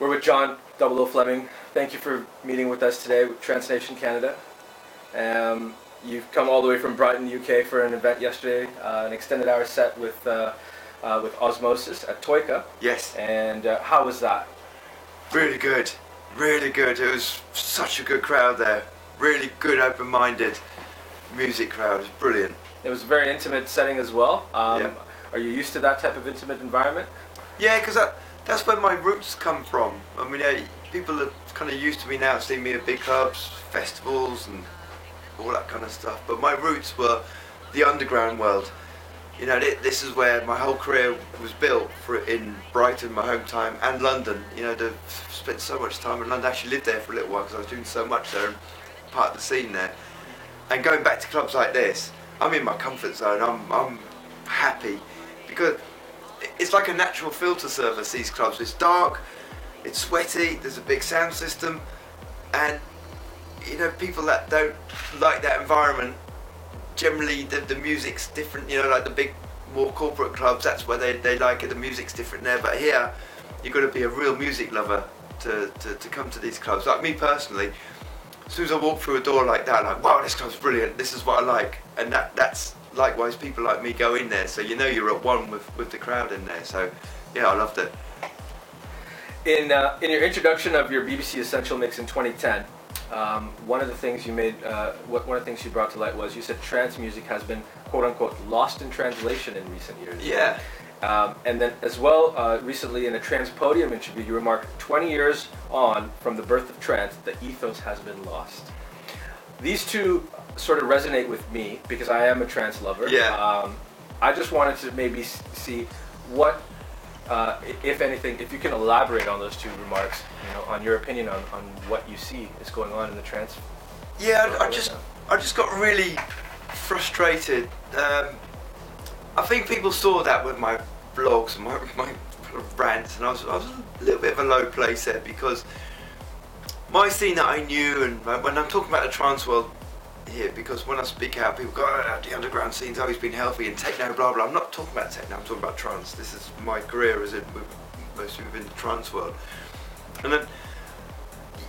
We're with John Fleming. Thank you for meeting with us today with Trance Nation Canada. You've come all the way from Brighton, UK for an event yesterday, an extended hour set with Osmosis at TOIKA. Yes. And how was that? Really good. Really good. It was such a good crowd there. Really good, open-minded music crowd. It was brilliant. It was a very intimate setting as well. Yeah. Are you used to that type of intimate environment? Yeah, because that's where my roots come from. I mean, people are kind of used to me now, seeing me at big clubs, festivals, and all that kind of stuff. But my roots were the underground world. You know, this is where my whole career was built, in Brighton, my home time, and London. You know, I've spent so much time in London. I actually lived there for a little while because I was doing so much there and part of the scene there. And going back to clubs like this, I'm in my comfort zone. I'm happy because it's like a natural filter service, these clubs. It's dark, it's sweaty, there's a big sound system, and you know, people that don't like that environment, generally the music's different. You know, like the big, more corporate clubs, that's where they like it, the music's different there. But here, you've got to be a real music lover to come to these clubs. Like me personally, as soon as I walk through a door like that, I'm like, wow, this club's brilliant, this is what I like. And that's likewise, people like me go in there, so you know you're at one with the crowd in there. So yeah, I loved it. In your introduction of your BBC Essential Mix in 2010, one of the things you made, one of the things you brought to light was you said trance music has been quote unquote lost in translation in recent years. Yeah. And then as well, recently in a Trance Podium interview, you remarked 20 years on from the birth of trance, the ethos has been lost. These two sort of resonate with me because I am a trance lover. Yeah. I just wanted to maybe see what, if anything, if you can elaborate on those two remarks, you know, on your opinion on what you see is going on in the trance. Yeah, I just got really frustrated. I think people saw that with my vlogs and my rants, and I was a little bit of a low place there because my scene that I knew, and when I'm talking about the trance world here, because when I speak out, people go, oh, the underground scene's always been healthy and techno, blah blah. I'm not talking about techno, I'm talking about trance. This is my career, as in mostly within the trance world. And then,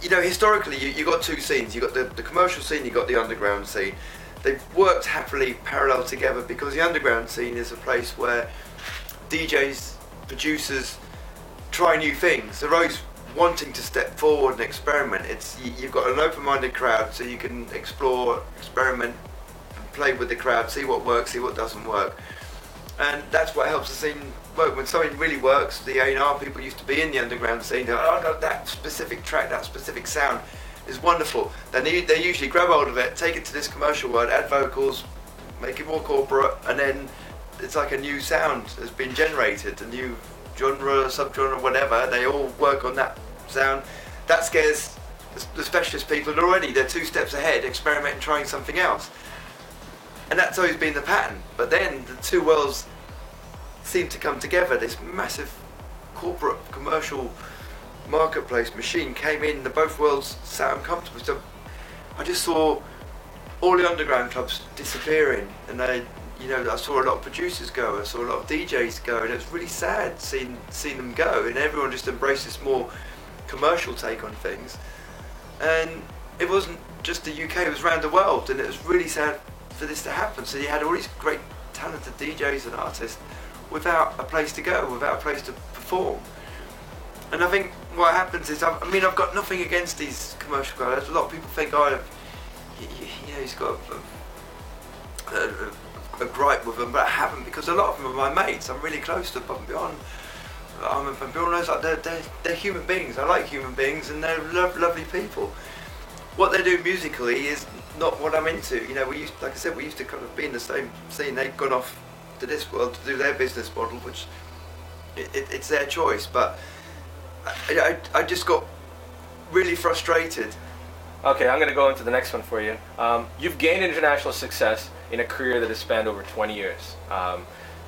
you know, historically, you got two scenes. You got the commercial scene, you got the underground scene. They've worked happily parallel together because the underground scene is a place where DJs, producers try new things. They're always wanting to step forward and experiment. You've got an open-minded crowd, so you can explore, experiment, and play with the crowd, see what works, see what doesn't work. And that's what helps the scene work. When something really works, the A&R people used to be in the underground scene, they're like, oh no, that specific track, that specific sound is wonderful. They usually grab hold of it, take it to this commercial world, add vocals, make it more corporate, and then it's like a new sound has been generated, a new genre, subgenre, whatever. They all work on that sound. That scares the specialist people already. They're 2 steps ahead, experimenting, trying something else. And that's always been the pattern. But then the two worlds seem to come together. This massive corporate commercial marketplace machine came in, both worlds sat uncomfortable. So I just saw all the underground clubs disappearing, and I saw a lot of producers go, I saw a lot of DJs go, and it was really sad seeing them go, and everyone just embraced this more commercial take on things. And it wasn't just the UK, it was around the world, and it was really sad for this to happen. So you had all these great talented DJs and artists without a place to go, without a place to perform. And I think what happens is, I've got nothing against these commercial guys. A lot of people think, oh, he's got a gripe with them, but I haven't, because a lot of them are my mates. I'm really close to above and beyond. People knows like they're human beings. I like human beings, and they're lovely people. What they do musically is not what I'm into. You know, like I said, we used to kind of be in the same scene. They've gone off to this world to do their business model, which it's their choice. But I just got really frustrated. Okay, I'm going to go into the next one for you. You've gained international success in a career that has spanned over 20 years.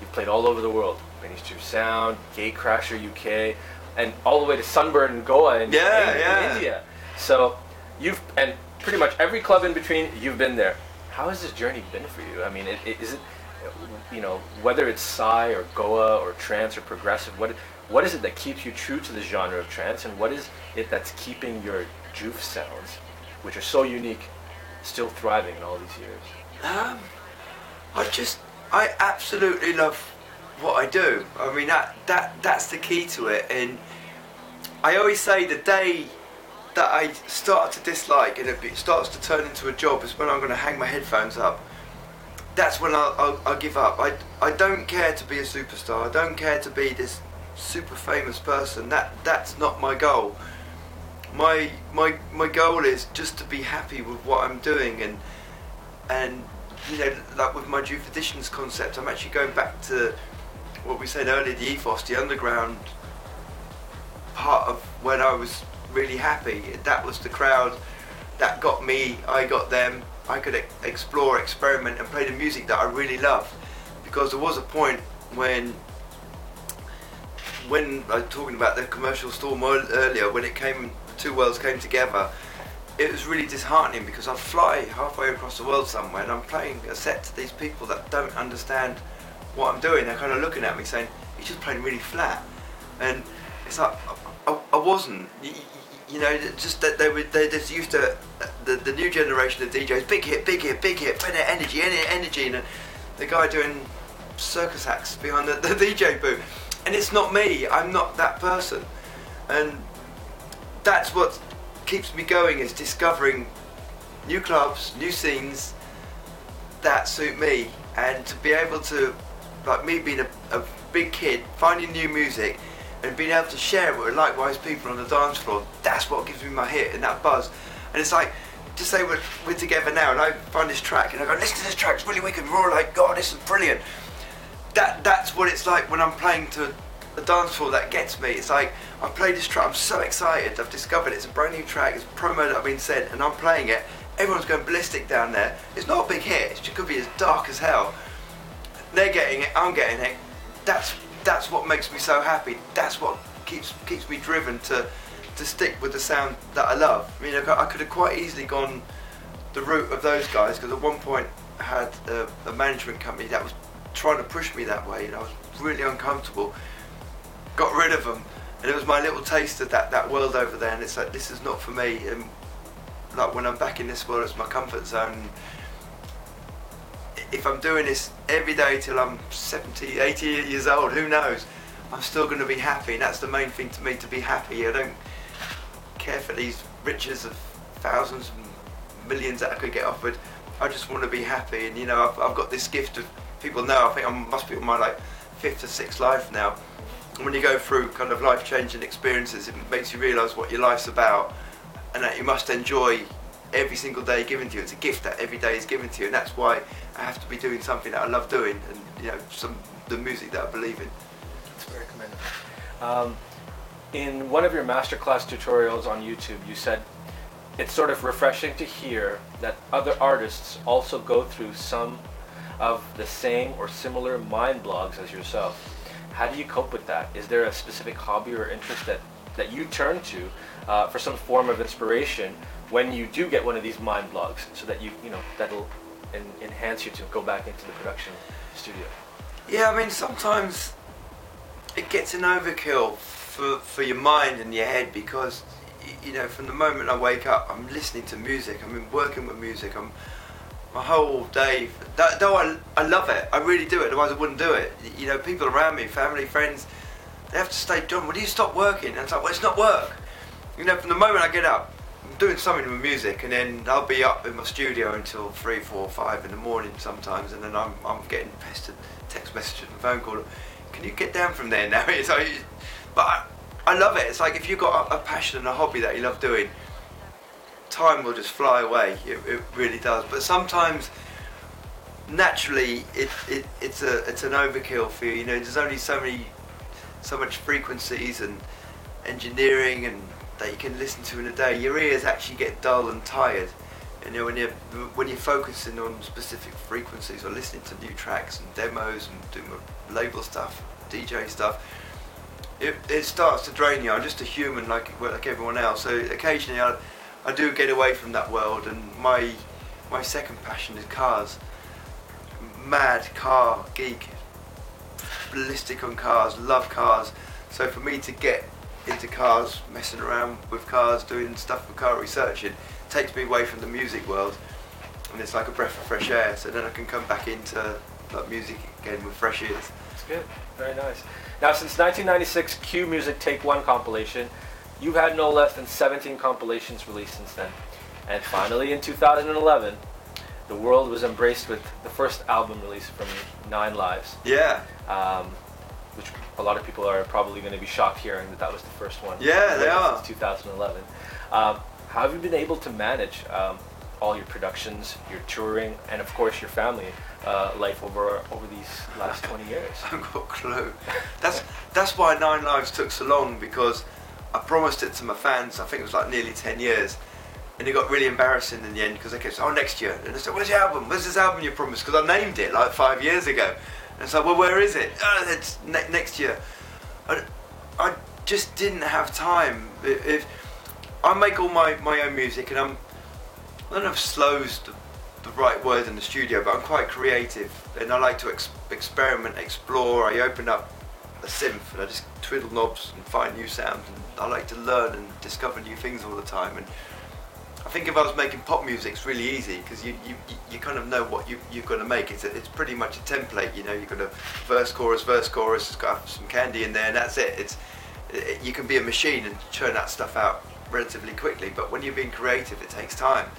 You've played all over the world. Ministry of Sound, Gatecrasher UK, and all the way to Sunburn and Goa in India. So and pretty much every club in between, you've been there. How has this journey been for you? I mean, is it, you know, whether it's Psy or Goa or trance or progressive, what is it that keeps you true to the genre of trance, and what is it that's keeping your JOOF sounds, which are so unique, still thriving in all these years? I absolutely love what I do. I mean, that's the key to it. And I always say the day that I start to dislike and it starts to turn into a job is when I'm going to hang my headphones up. That's when I'll give up. I don't care to be a superstar. I don't care to be this super famous person. That's not my goal. My goal is just to be happy with what I'm doing, and you know, like with my JOOF Editions concept, I'm actually going back to what we said earlier, the ethos, the underground part of when I was really happy. That was the crowd that got me, I got them. I could explore, experiment and play the music that I really loved, because there was a point when I was talking about the commercial storm earlier, when it came, the two worlds came together, it was really disheartening, because I'd fly halfway across the world somewhere and I'm playing a set to these people that don't understand what I'm doing. They're kind of looking at me saying, you're just playing really flat. And it's like, I wasn't. You know, just that they just used to, the new generation of DJs, big hit, energy, and the guy doing circus acts behind the DJ booth. And it's not me, I'm not that person. And that's what keeps me going, is discovering new clubs, new scenes that suit me, and to be able to, like me being a big kid, finding new music and being able to share it with likewise people on the dance floor, that's what gives me my hit and that buzz. And it's like, just say we're together now and I find this track and I go, listen to this track, it's really wicked, we're all like, God, this is brilliant. That's what it's like when I'm playing to the dance floor. That gets me. It's like, I've played this track, I'm so excited, I've discovered it's a brand new track, it's a promo that I've been sent, and I'm playing it, everyone's going ballistic down there. It's not a big hit, it could be as dark as hell. They're getting it, I'm getting it. That's what makes me so happy. That's what keeps me driven to stick with the sound that I love. I mean, I could have quite easily gone the route of those guys, because at one point I had a management company that was trying to push me that way, and I was really uncomfortable. Got rid of them, and it was my little taste of that world over there, and it's like, this is not for me. And like, when I'm back in this world, it's my comfort zone. If I'm doing this every day till I'm 70, 80 years old, who knows, I'm still going to be happy, and that's the main thing to me, to be happy. I don't care for these riches of thousands and millions that I could get offered. I just want to be happy. And you know, I've got this gift of, people know, I think I must be on my like 5th or 6th life now. And when you go through kind of life-changing experiences, it makes you realise what your life's about, and that you must enjoy every single day given to you. It's a gift that every day is given to you, and that's why I have to be doing something that I love doing, and you know, the music that I believe in. That's very commendable. In one of your masterclass tutorials on YouTube, you said it's sort of refreshing to hear that other artists also go through some of the same or similar mind blogs as yourself. How do you cope with that? Is there a specific hobby or interest that you turn to for some form of inspiration when you do get one of these mind blogs, so that you know, that'll enhance you to go back into the production studio? Yeah, I mean, sometimes it gets an overkill for your mind and your head, because you know, from the moment I wake up, I'm listening to music, I'm working with music, my whole day, though I love it, I really do it, otherwise I wouldn't do it. You know, people around me, family, friends, they have to say, John, will you stop working? And it's like, well, it's not work. You know, from the moment I get up, I'm doing something with music, and then I'll be up in my studio until 3, 4, 5 in the morning sometimes, and then I'm getting pestered, text messages and phone call. Can you get down from there now? It's like, but I love it. It's like, if you've got a passion and a hobby that you love doing, time will just fly away. It really does. But sometimes, naturally, it's an overkill for you. You know, there's only so much frequencies and engineering and that you can listen to in a day. Your ears actually get dull and tired. And you know, when you're focusing on specific frequencies or listening to new tracks and demos and doing label stuff, DJ stuff, it starts to drain you. I'm just a human like everyone else. So occasionally I do get away from that world, and my second passion is cars. Mad car geek, ballistic on cars, love cars. So for me to get into cars, messing around with cars, doing stuff with car researching, takes me away from the music world, and it's like a breath of fresh air. So then I can come back into like music again with fresh ears. That's good. Very nice. Now, since 1996 Q Music Take One compilation, you've had no less than 17 compilations released since then. And finally, in 2011, the world was embraced with the first album release from you, 9 Lives. Yeah. Which a lot of people are probably going to be shocked hearing that was the first one. Yeah, they are. Since 2011. How have you been able to manage all your productions, your touring, and of course your family life over these last 20 years? I haven't got a clue. That's why 9 Lives took so long, because I promised it to my fans. I think it was like nearly 10 years. And it got really embarrassing in the end, because they kept saying, oh, next year. And I said, where's your album? Where's this album you promised? Because I named it like 5 years ago. And it's like, well, where is it? Oh, it's next year. I just didn't have time. If I make all my own music, and I don't know if slow's the right word in the studio, but I'm quite creative. And I like to experiment, explore. I open up a synth and I just twiddle knobs and find new sounds. And I like to learn and discover new things all the time. And I think if I was making pop music, it's really easy, because you kind of know what you've got to make. It's pretty much a template, you know. You've got a verse, chorus. It's got some candy in there, and that's it. You can be a machine and churn that stuff out relatively quickly. But when you're being creative, it takes time.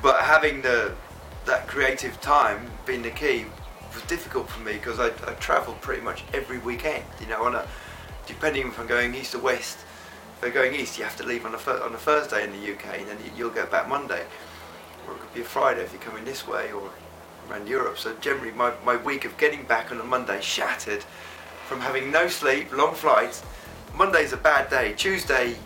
But having that creative time being the key was difficult for me, because I travel pretty much every weekend. You know, depending if I'm going east or west. If you're going east, you have to leave on a Thursday in the UK, and then you'll get back Monday. Or it could be a Friday if you're coming this way or around Europe. So generally my week of getting back on a Monday shattered from having no sleep, long flights. Monday's a bad day. Tuesday,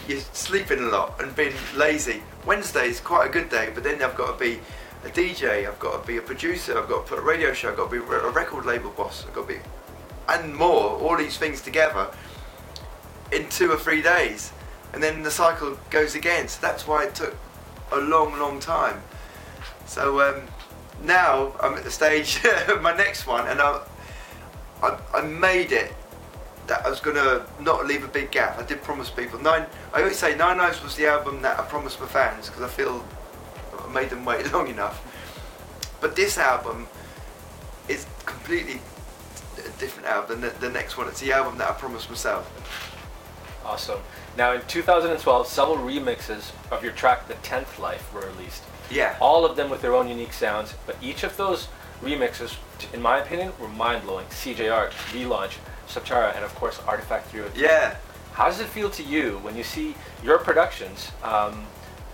you're sleeping a lot and being lazy. Wednesday's quite a good day, but then I've got to be a DJ, I've got to be a producer, I've got to put a radio show, I've got to be a record label boss, I've got to be, and more, all these things together in 2 or 3 days, and then the cycle goes again. So that's why it took a long time. So now I'm at the stage my next one, and I made it that I was gonna not leave a big gap. I did promise people I always say 9 Lives was the album that I promised my fans, because I feel I made them wait long enough. But this album is completely a different album than the next one. It's the album that I promised myself. Awesome. Now, in 2012, several remixes of your track "The 10th Life" were released. Yeah. All of them with their own unique sounds, but each of those remixes, in my opinion, were mind-blowing. CJ Art, Relaunch, Sapchara, and of course Artifact 302. Yeah. How does it feel to you when you see your productions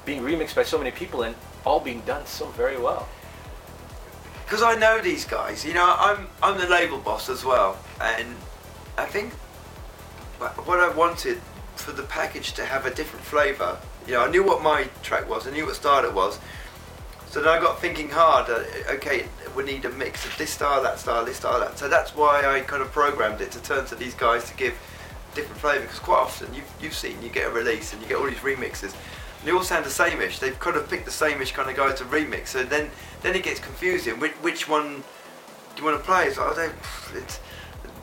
being remixed by so many people and all being done so very well? Because I know these guys, you know, I'm the label boss as well, and I think what I wanted for the package to have a different flavour. You know, I knew what my track was, I knew what style it was, so then I got thinking hard, okay, we need a mix of this style, that style, this style, that. So that's why I kind of programmed it to turn to these guys to give different flavour, because quite often you've seen, you get a release and you get all these remixes, and they all sound the same-ish. They've kind of picked the same-ish kind of guy to remix, so then it gets confusing. Which one do you want to play? It's like,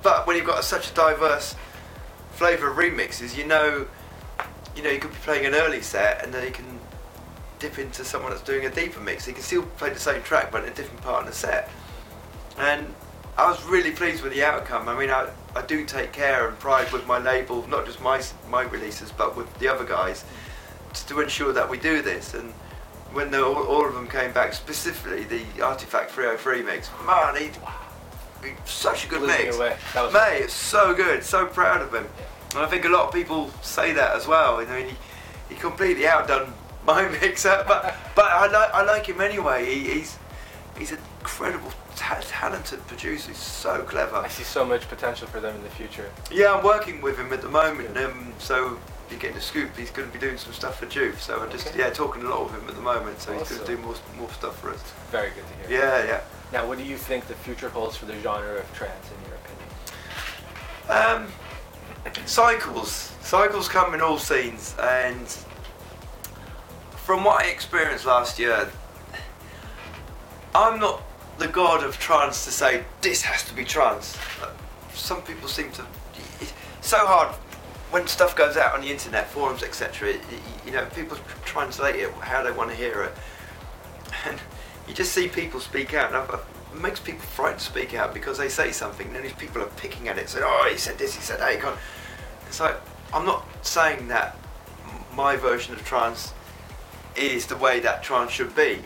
but when you've got such a diverse flavour of remixes, you know you could be playing an early set, and then you can dip into someone that's doing a deeper mix. You can still play the same track, but in a different part of the set. And I was really pleased with the outcome. I mean, I do take care and pride with my label, not just my releases, but with the other guys, to ensure that we do this. And when all of them came back, specifically the Artifact 303 mix, man, he such a good mix. Mate, it's so good, so proud of him. And I think a lot of people say that as well. You know, he completely outdone my mixer, but I like him anyway. He's an incredible, talented producer. He's so clever. I see so much potential for them in the future. Yeah, I'm working with him at the moment. So you're getting a scoop. He's going to be doing some stuff for JOOF. So I'm just talking a lot with him at the moment. So he's going to do more stuff for us. Very good to hear. Yeah. Now, what do you think the future holds for the genre of trance, in your opinion? Cycles come in all scenes, and from what I experienced last year, I'm not the god of trance to say this has to be trance. Some people seem to. so hard when stuff goes out on the internet, forums, etc. You know, people translate it how they want to hear it, and you just see people speak out. And it makes people frightened to speak out because they say something, and then these people are picking at it, saying, "Oh, he said this, he said that." He can't. It's like, I'm not saying that my version of trance is the way that trance should be.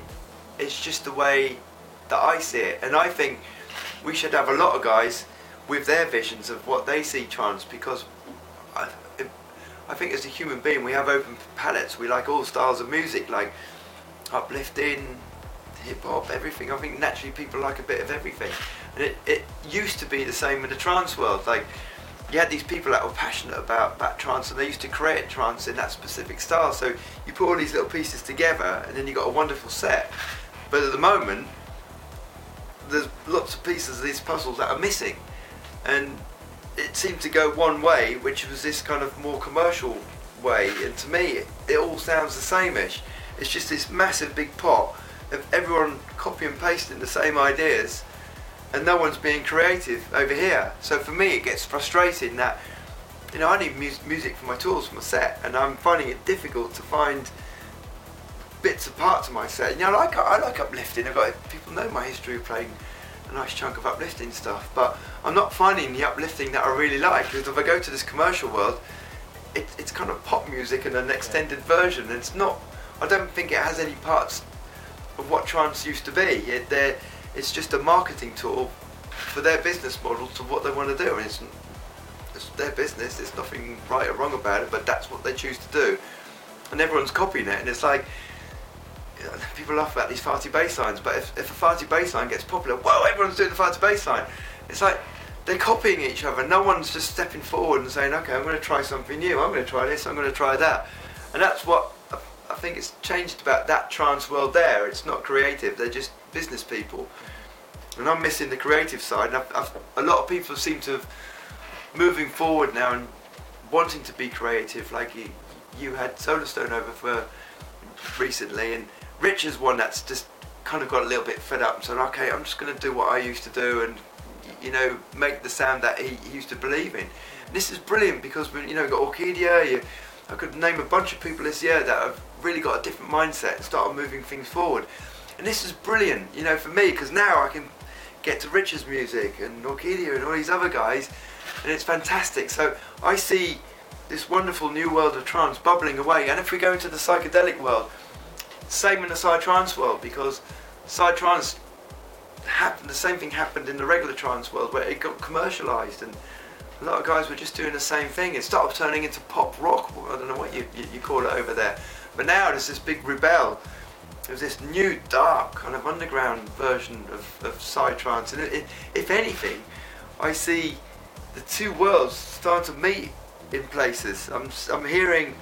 It's just the way that I see it, and I think we should have a lot of guys with their visions of what they see trance, because I think as a human being we have open palettes. We like all styles of music, like uplifting, hip hop, everything. I think naturally people like a bit of everything, and it used to be the same in the trance world. Like, you had these people that were passionate about trance, and they used to create trance in that specific style. So you put all these little pieces together, and then you got a wonderful set. But at the moment, there's lots of pieces of these puzzles that are missing, and it seemed to go one way, which was this kind of more commercial way. And to me, it all sounds the same-ish. It's just this massive big pot of everyone copy and pasting the same ideas, and no one's being creative over here. So for me, it gets frustrating that, you know, I need music for my tools, for my set, and I'm finding it difficult to find bits of parts of my set. You know, I like uplifting. People know my history of playing a nice chunk of uplifting stuff, but I'm not finding the uplifting that I really like, because if I go to this commercial world, it's kind of pop music and an extended version. And it's not. I don't think it has any parts of what trance used to be. It's just a marketing tool for their business model to what they want to do, and it's their business. There's nothing right or wrong about it, but that's what they choose to do, and everyone's copying it. And it's like, you know, people laugh about these farty bass lines, but if a farty bass line gets popular, whoa, everyone's doing the farty bass line. It's like they're copying each other. No one's just stepping forward and saying, okay, I'm going to try something new. I'm going to try this. I'm going to try that. And that's what I think it's changed about that trance world there. It's not creative. They're just business people. And I'm missing the creative side. And a lot of people seem to have moving forward now and wanting to be creative. Like you had Solarstone over for recently, and Rich is one that's just kind of got a little bit fed up and said, okay, I'm just going to do what I used to do, and, you know, make the sound that he used to believe in. And this is brilliant, because we, you know, got Orchidia. I could name a bunch of people this year that have really got a different mindset and started moving things forward. And this is brilliant, you know, for me, because now I can get to Rich's music and Orchidia and all these other guys, and it's fantastic. So I see this wonderful new world of trance bubbling away. And if we go into the psychedelic world, same in the psytrance world, because psytrance happened, the same thing happened in the regular trance world, where it got commercialized, and a lot of guys were just doing the same thing. It started turning into pop rock. I don't know what you call it over there, but now there's this big rebel. There's this new dark kind of underground version of psytrance, and if anything, I see the two worlds starting to meet in places. I'm hearing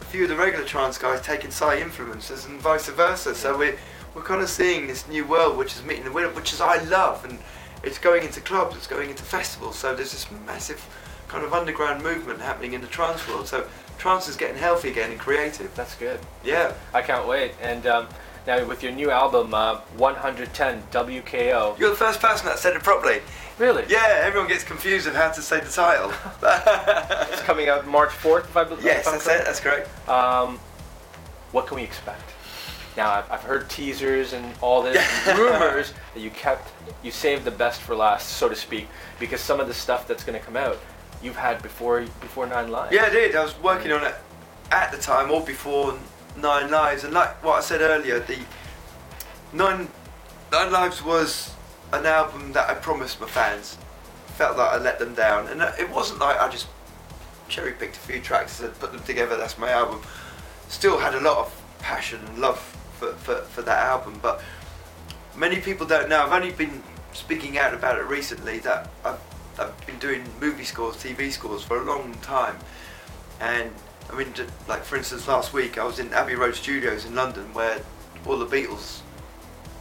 a few of the regular trance guys taking psy influences and vice versa. So we're kind of seeing this new world which is meeting the middle, which is I love, and it's going into clubs, it's going into festivals. So there's this massive kind of underground movement happening in the trance world. So trance is getting healthy again and creative. That's good. Yeah. I can't wait. And now with your new album, 100.10 WKO. You're the first person that said it properly. Really? Yeah, everyone gets confused of how to say the title. It's coming out March 4th, if I believe. Yes, that's it, that's correct. What can we expect? Now, I've heard teasers and all this rumors that you saved the best for last, so to speak, because some of the stuff that's going to come out, you've had before 9 Lives. Yeah, I did. I was working on it at the time, or before 9 Lives, and like what I said earlier, the 9 Lives was an album that I promised my fans. Felt like I let them down, and it wasn't like I just cherry picked a few tracks and put them together. That's my album. Still had a lot of passion and love for that album, but many people don't know. I've only been speaking out about it recently, that I've been doing movie scores, TV scores for a long time, and I mean, like for instance, last week I was in Abbey Road Studios in London, where all the Beatles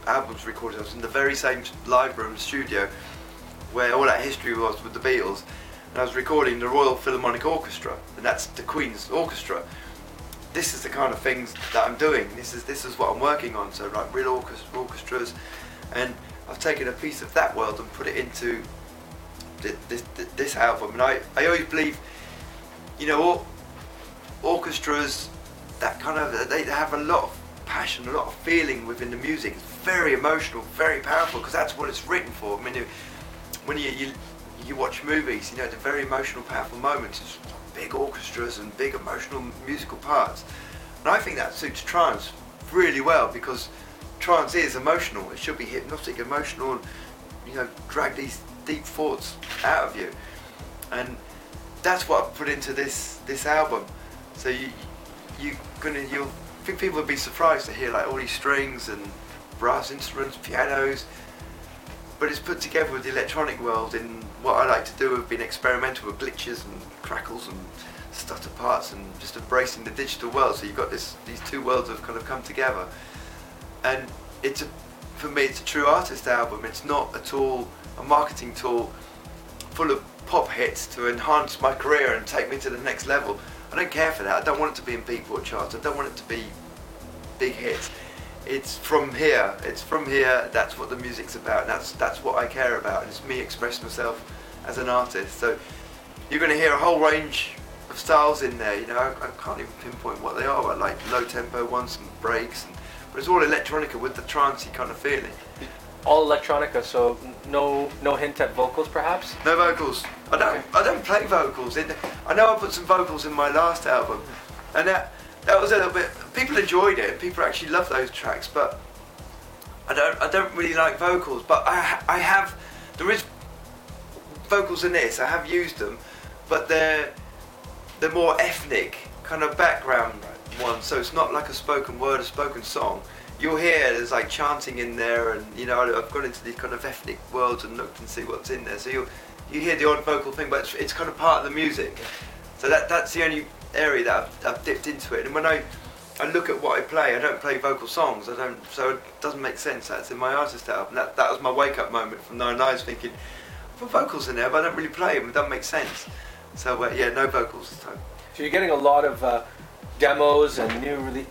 albums recorded. I was in the very same live room studio where all that history was with the Beatles, and I was recording the Royal Philharmonic Orchestra, and that's the Queen's orchestra. This is the kind of things that I'm doing. This is what I'm working on. So like real orchestras, and I've taken a piece of that world and put it into this album. And I always believe, you know, orchestras, that kind of, they have a lot of passion, a lot of feeling within the music. It's very emotional, very powerful, because that's what it's written for. I mean, when you watch movies, you know, the very emotional, powerful moments, it's big orchestras and big emotional musical parts. And I think that suits trance really well, because trance is emotional. It should be hypnotic, emotional, and, you know, drag these deep thoughts out of you. And that's what I've put into this album. So you'll think people would be surprised to hear like all these strings and brass instruments, pianos, but it's put together with the electronic world in what I like to do. Have been experimental with glitches and crackles and stutter parts, and just embracing the digital world. So you've got these two worlds have kind of come together, and for me it's a true artist album. It's not at all a marketing tool full of pop hits to enhance my career and take me to the next level. I don't care for that. I don't want it to be in Beatport charts. I don't want it to be big hits. It's from here. That's what the music's about. That's what I care about. And it's me expressing myself as an artist. So you're going to hear a whole range of styles in there. You know, I can't even pinpoint what they are. I like low tempo ones and breaks, but it's all electronica with the trancey kind of feeling. All electronica, so no hint at vocals, perhaps? No vocals. I don't play vocals. I know I put some vocals in my last album, and that was a little bit. People enjoyed it. People actually love those tracks, but I don't really like vocals. But there is vocals in this. I have used them, but they're more ethnic kind of background ones. So it's not like a spoken word, a spoken song. You'll hear there's like chanting in there, and you know, I've gone into these kind of ethnic worlds and looked and see what's in there. So you hear the odd vocal thing, but it's kind of part of the music. So that's the only area that I've dipped into it. And when I look at what I play, I don't play vocal songs. So it doesn't make sense. That's in my artist album. That was my wake up moment from 9 Lives, thinking, I put vocals in there, but I don't really play them. It doesn't make sense. So yeah, no vocals this time. So you're getting a lot of demos and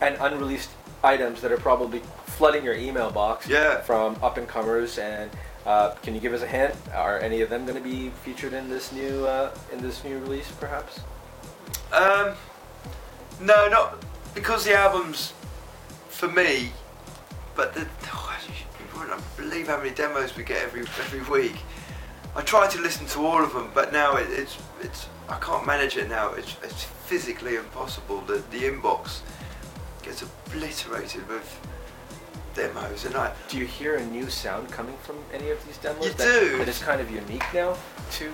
and unreleased items that are probably flooding your email box from up and comers. And can you give us a hint? Are any of them going to be featured in this new release, perhaps? No, not because the album's for me. But you wouldn't believe how many demos we get every week. I try to listen to all of them, but now it's I can't manage it now. It's physically impossible. The inbox gets obliterated with demos, and do you hear a new sound coming from any of these demos? You do. That is kind of unique now to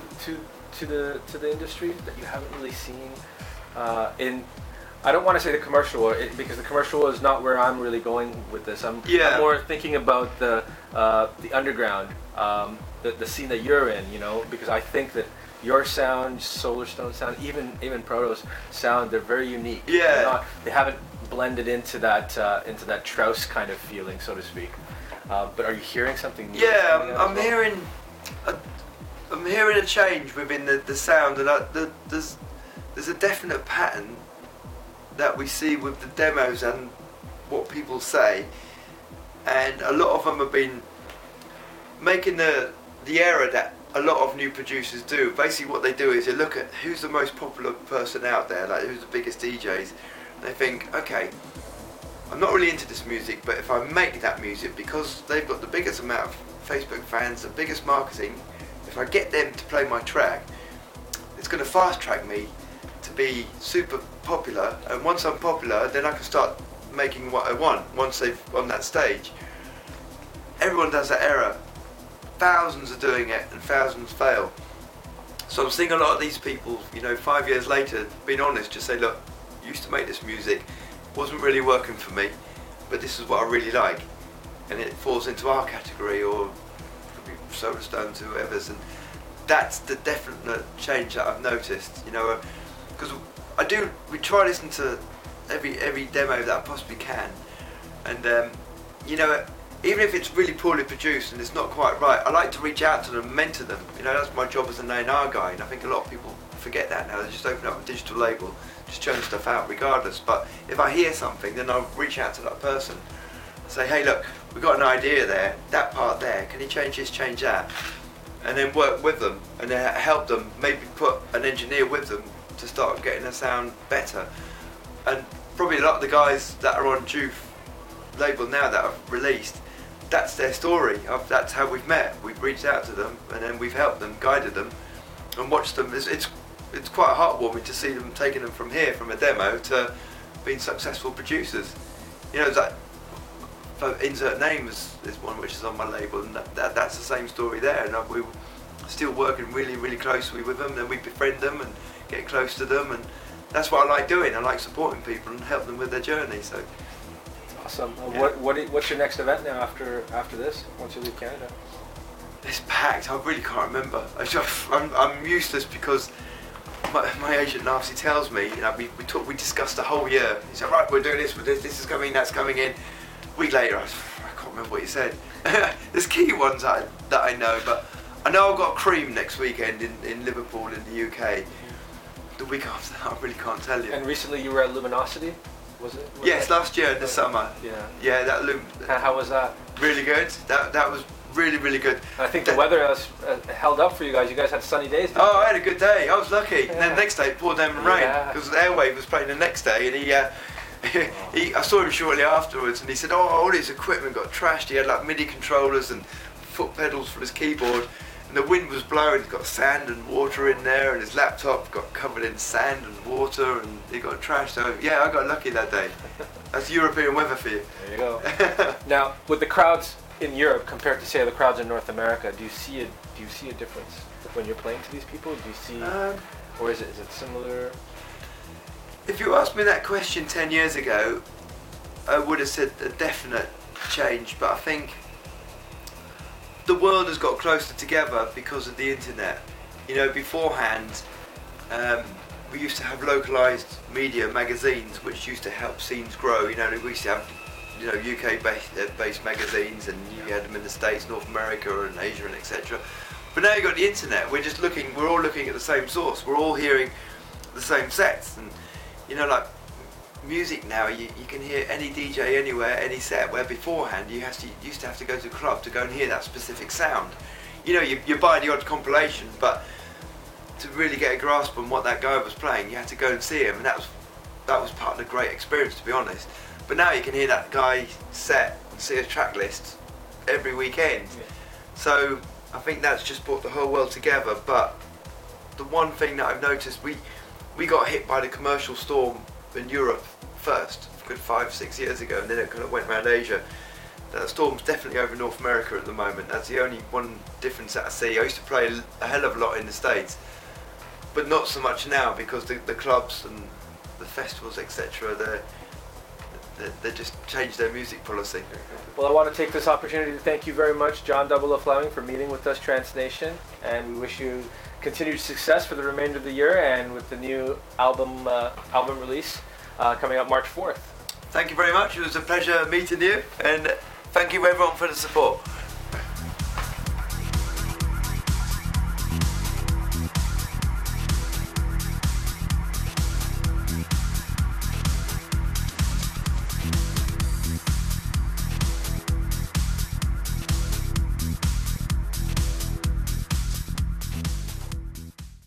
the industry that you haven't really seen in. I don't want to say the commercial world, because the commercial world is not where I'm really going with this. I'm more thinking about the underground, the scene that you're in. You know, because I think that your sound, Solarstone sound, even Proto's sound, they're very unique. Yeah. They haven't blended into that Trouse kind of feeling, so to speak. But are you hearing something new? Yeah, I'm hearing a change within the sound, and there's a definite pattern that we see with the demos and what people say, and a lot of them have been making the error that a lot of new producers do. Basically what they do is they look at who's the most popular person out there, like who's the biggest DJs. They think, okay, I'm not really into this music, but if I make that music, because they've got the biggest amount of Facebook fans, the biggest marketing, if I get them to play my track, it's going to fast track me to be super popular, and once I'm popular, then I can start making what I want once they've on that stage. Everyone does that error. Thousands are doing it and thousands fail. So I'm seeing a lot of these people, you know, 5 years later, being honest, just say, look, used to make this music, wasn't really working for me, but this is what I really like, and it falls into our category, or could be Solarstone to whoever's, and that's the definite change that I've noticed, you know, because we try to listen to every demo that I possibly can, and you know, even if it's really poorly produced and it's not quite right, I like to reach out to them and mentor them. You know, that's my job as an A&R guy, and I think a lot of people forget that now. They just open up a digital label, just churn stuff out regardless. But if I hear something, then I'll reach out to that person and say, hey look, we've got an idea there, that part there, can you change this, change that? and then work with them and then help them, maybe put an engineer with them to start getting the sound better. And probably a lot of the guys that are on JOOF label now that have released, that's their story. That's how we've met. We've reached out to them and then we've helped them, guided them, and watched them. It's quite heartwarming to see them taking them from here, from a demo, to being successful producers. You know, that Insert Name is one which is on my label, and that's the same story there. And we're still working really closely with them, and we befriend them and get close to them, and that's what I like doing. I like supporting people and helping them with their journey. So awesome. Yeah. What's your next event now after this? Once you leave Canada? It's packed. I really can't remember. I'm useless because my agent Narcy tells me, you know, we discussed the whole year. He said, right, we're doing this, this is coming, that's coming in. A week later, I can't remember what he said. There's key ones that I know, but I know I've got Cream next weekend in Liverpool in the UK. The week after that, I really can't tell you. And recently you were at Luminosity, was it? Yes, last year in the summer. Yeah. Yeah, How was that? really good. That was really good. I think the weather has held up for you guys. You guys had sunny days. Didn't Oh, I had a good day. I was lucky. Yeah. And then the next day it poured down with rain because Airwave was playing the next day, and I saw him shortly afterwards, and he said, "Oh, all his equipment got trashed. He had like MIDI controllers and foot pedals for his keyboard, and the wind was blowing. He's got sand and water in there, and his laptop got covered in sand and water, and he got trashed." So yeah, I got lucky that day. That's European weather for you. There you go. Now, with the crowds in Europe compared to say the crowds in North America, do you see a difference when you're playing to these people? Do you see, or is it similar? If you asked me that question 10 years ago, I would have said a definite change, but I think the world has got closer together because of the internet. You know, beforehand, we used to have localized media magazines which used to help scenes grow. You know, we used to have, you know, UK based magazines, and you had them in the States, North America and Asia and etc. But now you've got the internet, we're all looking at the same source, we're all hearing the same sets, and you know, like music now, you can hear any DJ anywhere, any set, where beforehand you used to have to go to a club to go and hear that specific sound. You know, you buy the odd compilation, but to really get a grasp on what that guy was playing, you had to go and see him, and that was part of the great experience, to be honest. But now you can hear that guy set and see a track list every weekend. Yeah. So I think that's just brought the whole world together. But the one thing that I've noticed, we got hit by the commercial storm in Europe first, a good 5-6 years ago, and then it kind of went around Asia. That storm's definitely over North America at the moment. That's the only one difference that I see. I used to play a hell of a lot in the States, but not so much now because the clubs and the festivals, etc., they just changed their music policy. Well, I want to take this opportunity to thank you very much, John Fleming, for meeting with us, Trance Nation, and we wish you continued success for the remainder of the year and with the new album release coming up March 4th. Thank you very much. It was a pleasure meeting you, and thank you everyone for the support.